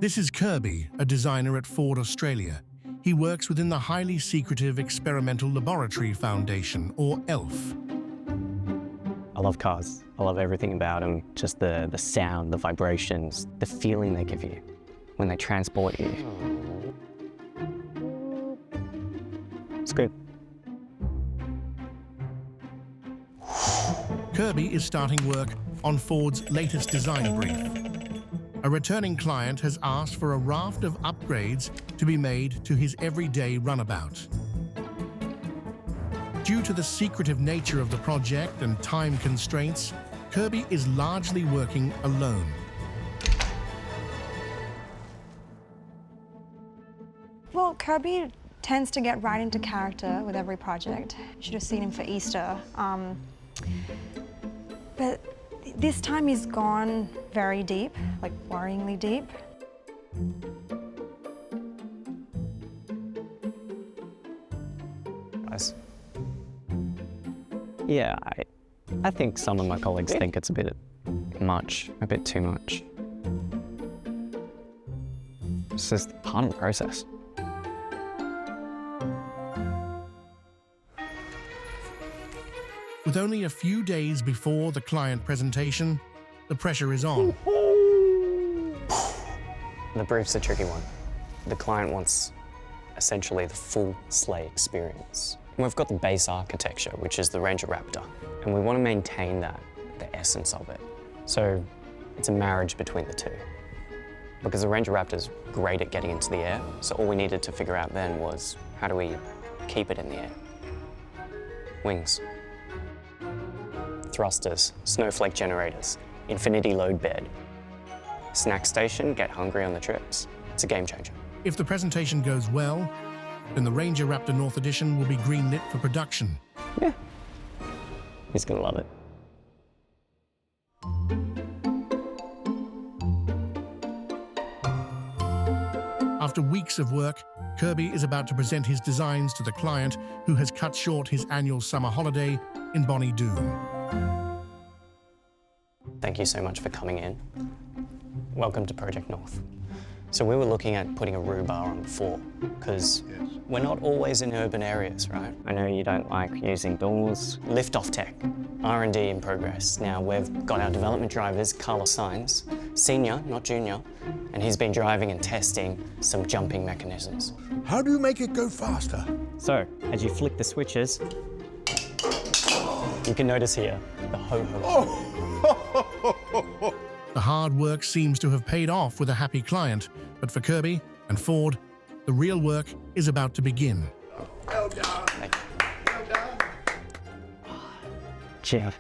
This is Kirby, a designer at Ford Australia. He works within the highly secretive Experimental Laboratory Foundation, or ELF. I love cars. I love everything about them. Just the sound, the vibrations, the feeling they give you when they transport you. It's good. Kirby is starting work on Ford's latest design brief. A returning client has asked for a raft of upgrades to be made to his everyday runabout. Due to the secretive nature of the project and time constraints, Kirby is largely working alone. Well, Kirby tends to get right into character with every project. You should have seen him for Easter. But this time he's gone very deep, like worryingly deep. Nice. Yeah, I think some of my colleagues think it's a bit much, a bit too much. It's just part of the process. With only a few days before the client presentation, the pressure is on. The brief's a tricky one. The client wants essentially the full sleigh experience. We've got the base architecture, which is the Ranger Raptor, and we want to maintain that, the essence of it. So it's a marriage between the two. Because the Ranger Raptor's great at getting into the air, so all we needed to figure out then was how do we keep it in the air? Wings. Thrusters, snowflake generators, infinity load bed. Snack station, get hungry on the trips. It's a game changer. If the presentation goes well, then the Ranger Raptor North Edition will be greenlit for production. Yeah, he's gonna love it. After weeks of work, Kirby is about to present his designs to the client who has cut short his annual summer holiday in Bonnie Doon. Thank you so much for coming in. Welcome to Project North. So we were looking at putting a rhubarb on the floor, because we're not always in urban areas, right? I know you don't like using doors. Lift-off tech, R&D in progress. Now we've got our development drivers, Carlos Sainz, senior, not junior, and he's been driving and testing some jumping mechanisms. How do you make it go faster? So, as you flick the switches, you can notice here the ho-ho. The hard work seems to have paid off with a happy client, but for Kirby and Ford, the real work is about to begin. Well done. Well done. Jeff,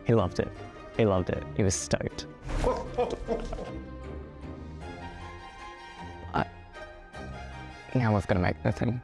he loved it. He loved it. He was stoked. Now we've got to make the thing.